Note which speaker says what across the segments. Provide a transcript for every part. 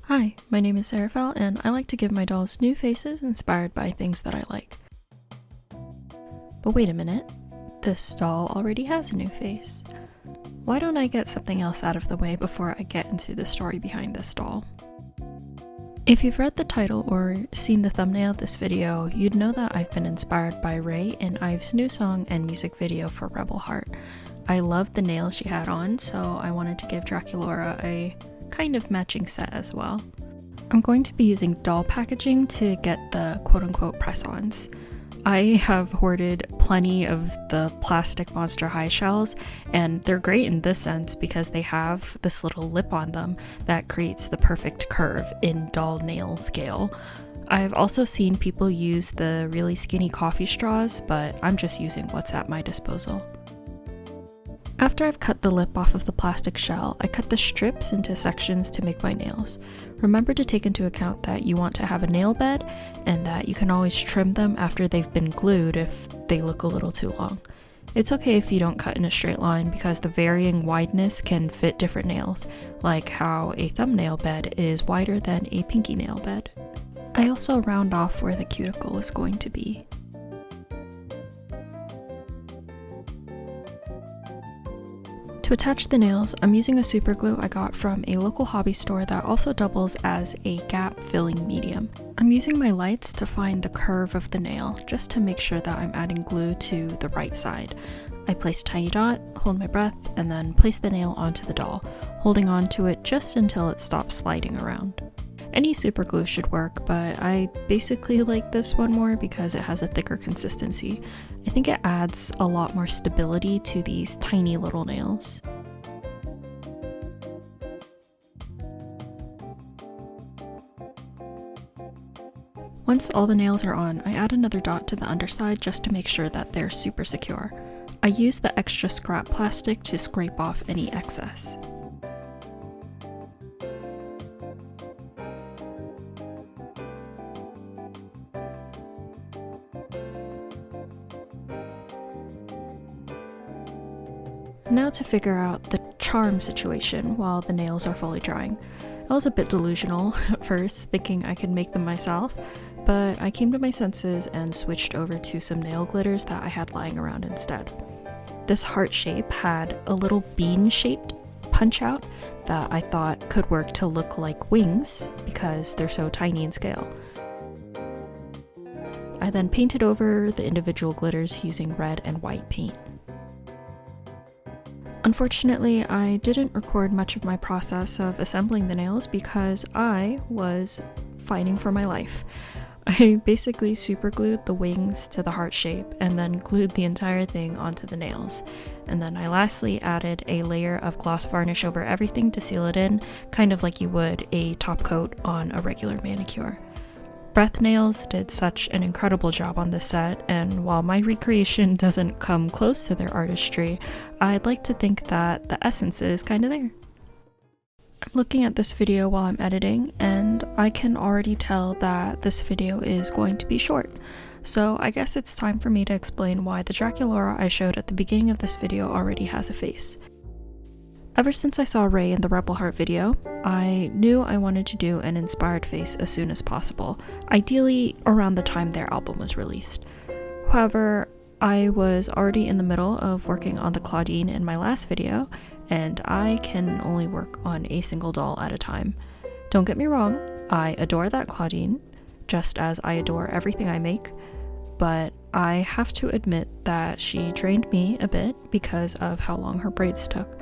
Speaker 1: Hi, my name is Seraphel, and I like to give my dolls new faces inspired by things that I like. But wait a minute, this doll already has a new face. Why don't I get something else out of the way before I get into the story behind this doll? If you've read the title or seen the thumbnail of this video, you'd know that I've been inspired by Ray in Ive's new song and music video for Rebel Heart. I loved the nails she had on, so I wanted to give Draculaura a kind of matching set as well. I'm going to be using doll packaging to get the quote-unquote press-ons. I have hoarded plenty of the plastic Monster High shells, and they're great in this sense because they have this little lip on them that creates the perfect curve in doll nail scale. I've also seen people use the really skinny coffee straws, but I'm just using what's at my disposal. After I've cut the lip off of the plastic shell, I cut the strips into sections to make my nails. Remember to take into account that you want to have a nail bed and that you can always trim them after they've been glued if they look a little too long. It's okay if you don't cut in a straight line because the varying wideness can fit different nails, like how a thumbnail bed is wider than a pinky nail bed. I also round off where the cuticle is going to be. To attach the nails, I'm using a super glue I got from a local hobby store that also doubles as a gap filling medium. I'm using my lights to find the curve of the nail, just to make sure that I'm adding glue to the right side. I place a tiny dot, hold my breath, and then place the nail onto the doll, holding on to it just until it stops sliding around. Any super glue should work, but I basically like this one more because it has a thicker consistency. I think it adds a lot more stability to these tiny little nails. Once all the nails are on, I add another dot to the underside just to make sure that they're super secure. I use the extra scrap plastic to scrape off any excess. Now to figure out the charm situation while the nails are fully drying. I was a bit delusional at first, thinking I could make them myself, but I came to my senses and switched over to some nail glitters that I had lying around instead. This heart shape had a little bean-shaped punch out that I thought could work to look like wings because they're so tiny in scale. I then painted over the individual glitters using red and white paint. Unfortunately, I didn't record much of my process of assembling the nails because I was fighting for my life. I basically superglued the wings to the heart shape and then glued the entire thing onto the nails. And then I lastly added a layer of gloss varnish over everything to seal it in, kind of like you would a top coat on a regular manicure. Breath Nails did such an incredible job on this set, and while my recreation doesn't come close to their artistry, I'd like to think that the essence is kinda there. I'm looking at this video while I'm editing, and I can already tell that this video is going to be short. So I guess it's time for me to explain why the Draculaura I showed at the beginning of this video already has a face. Ever since I saw Ray in the Rebel Heart video, I knew I wanted to do an inspired face as soon as possible, ideally around the time their album was released. However, I was already in the middle of working on the Claudine in my last video, and I can only work on a single doll at a time. Don't get me wrong, I adore that Claudine, just as I adore everything I make, but I have to admit that she drained me a bit because of how long her braids took.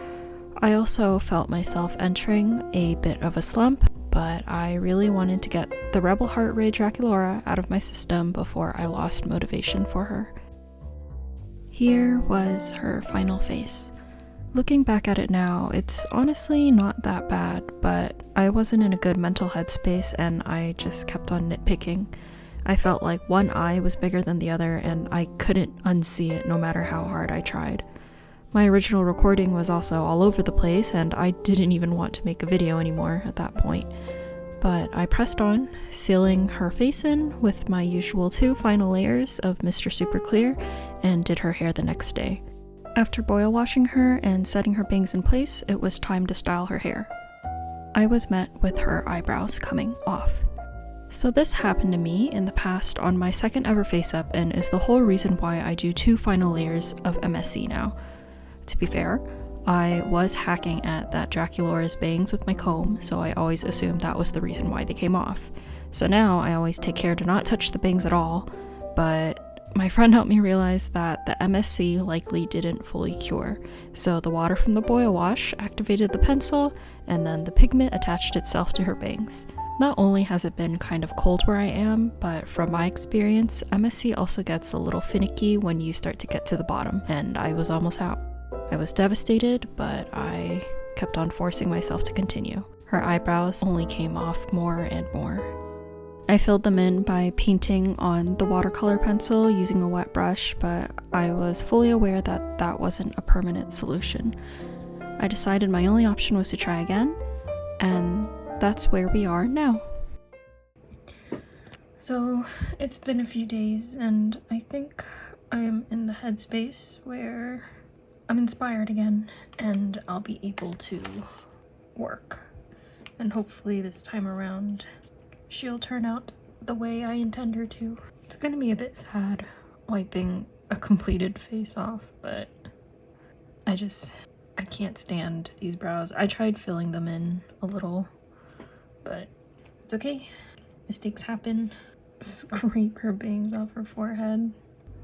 Speaker 1: I also felt myself entering a bit of a slump, but I really wanted to get the Rebel Heart Ray Draculaura out of my system before I lost motivation for her. Here was her final face. Looking back at it now, it's honestly not that bad, but I wasn't in a good mental headspace and I just kept on nitpicking. I felt like one eye was bigger than the other and I couldn't unsee it no matter how hard I tried. My original recording was also all over the place and I didn't even want to make a video anymore at that point. But I pressed on, sealing her face in with my usual 2 final layers of Mr. Super Clear, and did her hair the next day. After boil washing her and setting her bangs in place, it was time to style her hair. I was met with her eyebrows coming off. So this happened to me in the past on my second ever face up and is the whole reason why I do 2 final layers of MSC now. To be fair, I was hacking at that Draculaura's bangs with my comb, so I always assumed that was the reason why they came off. So now I always take care to not touch the bangs at all, but my friend helped me realize that the MSC likely didn't fully cure. So the water from the boil wash activated the pencil, and then the pigment attached itself to her bangs. Not only has it been kind of cold where I am, but from my experience, MSC also gets a little finicky when you start to get to the bottom, and I was almost out. I was devastated, but I kept on forcing myself to continue. Her eyebrows only came off more and more. I filled them in by painting on the watercolor pencil using a wet brush, but I was fully aware that that wasn't a permanent solution. I decided my only option was to try again, and that's where we are now. So it's been a few days, and I think I am in the headspace where I'm inspired again, and I'll be able to work. And hopefully this time around, she'll turn out the way I intend her to. It's gonna be a bit sad wiping a completed face off, but I can't stand these brows. I tried filling them in a little, but it's okay. Mistakes happen. Scrape her bangs off her forehead.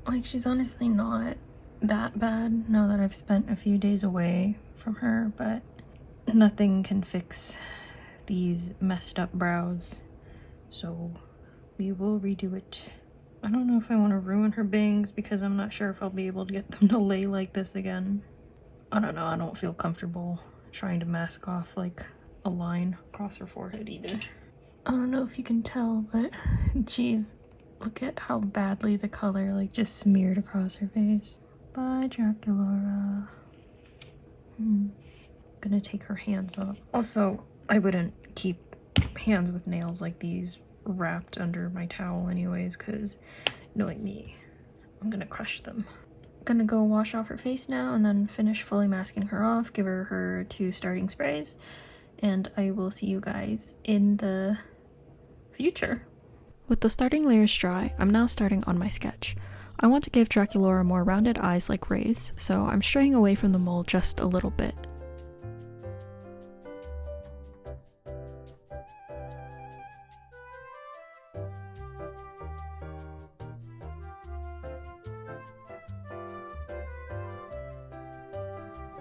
Speaker 1: Like, she's honestly not that bad now that I've spent a few days away from her, but nothing can fix these messed up brows, so we will redo it. I don't know if I want to ruin her bangs because I'm not sure if I'll be able to get them to lay like this again. I don't know, I don't feel comfortable trying to mask off like a line across her forehead either. I don't know if you can tell, but geez, look at how badly the color like just smeared across her face. Bye, Draculaura. Gonna take her hands off. Also, I wouldn't keep hands with nails like these wrapped under my towel anyways, because knowing me, I'm gonna crush them. Gonna go wash off her face now and then finish fully masking her off, give her her 2 starting sprays, and I will see you guys in the future. With the starting layers dry, I'm now starting on my sketch. I want to give Draculaura more rounded eyes like Ray's, so I'm straying away from the mold just a little bit.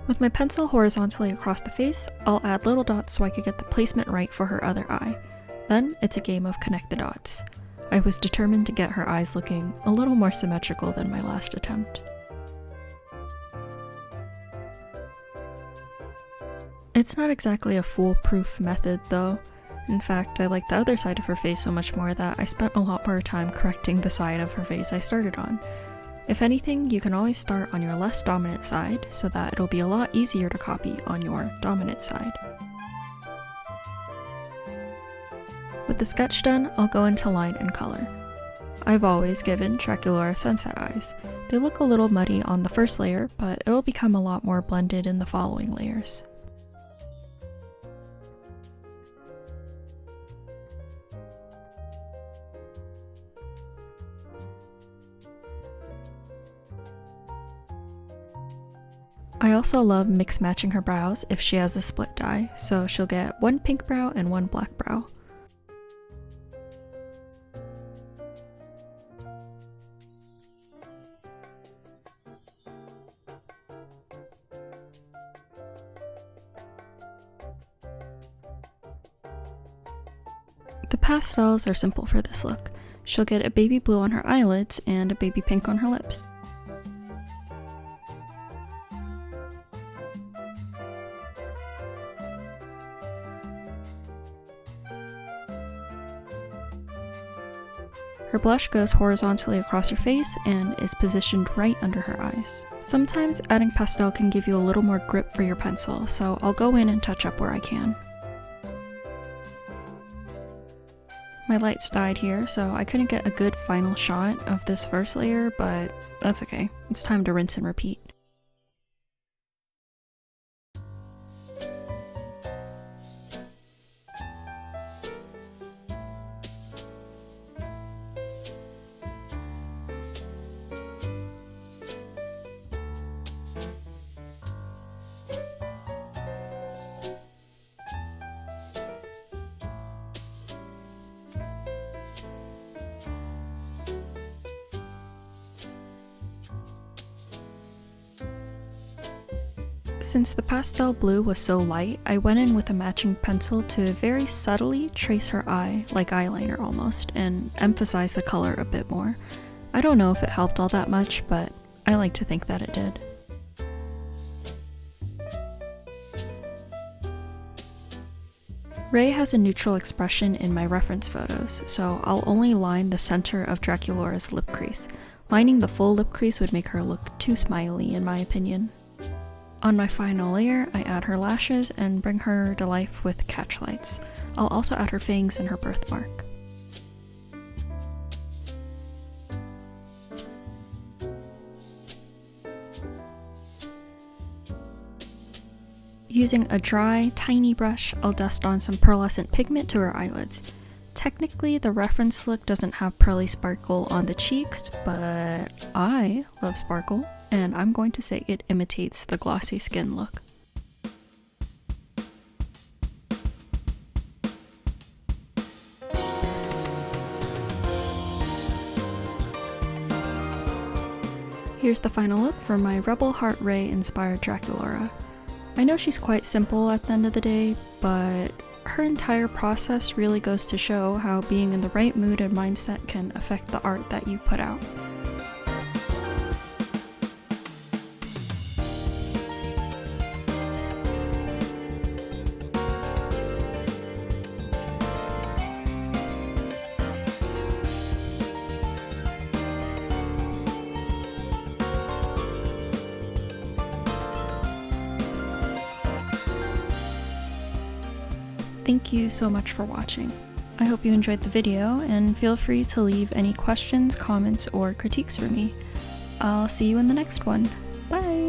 Speaker 1: With my pencil horizontally across the face, I'll add little dots so I could get the placement right for her other eye. Then it's a game of connect the dots. I was determined to get her eyes looking a little more symmetrical than my last attempt. It's not exactly a foolproof method though. In fact, I like the other side of her face so much more that I spent a lot more time correcting the side of her face I started on. If anything, you can always start on your less dominant side so that it'll be a lot easier to copy on your dominant side. With the sketch done, I'll go into line and color. I've always given Draculaura sunset eyes. They look a little muddy on the first layer, but it'll become a lot more blended in the following layers. I also love mix matching her brows if she has a split dye, so she'll get 1 pink brow and 1 black brow. The pastels are simple for this look. She'll get a baby blue on her eyelids and a baby pink on her lips. Her blush goes horizontally across her face and is positioned right under her eyes. Sometimes adding pastel can give you a little more grip for your pencil, so I'll go in and touch up where I can. My lights died here, so I couldn't get a good final shot of this first layer, but that's okay. It's time to rinse and repeat. Since the pastel blue was so light, I went in with a matching pencil to very subtly trace her eye, like eyeliner almost, and emphasize the color a bit more. I don't know if it helped all that much, but I like to think that it did. Ray has a neutral expression in my reference photos, so I'll only line the center of Draculaura's lip crease. Lining the full lip crease would make her look too smiley in my opinion. On my final layer, I add her lashes and bring her to life with catch lights. I'll also add her fangs and her birthmark. Using a dry, tiny brush, I'll dust on some pearlescent pigment to her eyelids. Technically, the reference look doesn't have pearly sparkle on the cheeks, but I love sparkle, and I'm going to say it imitates the glossy skin look. Here's the final look for my Rebel Heart Ray inspired Draculaura. I know she's quite simple at the end of the day, but her entire process really goes to show how being in the right mood and mindset can affect the art that you put out. Thank you so much for watching. I hope you enjoyed the video, and feel free to leave any questions, comments, or critiques for me. I'll see you in the next one. Bye!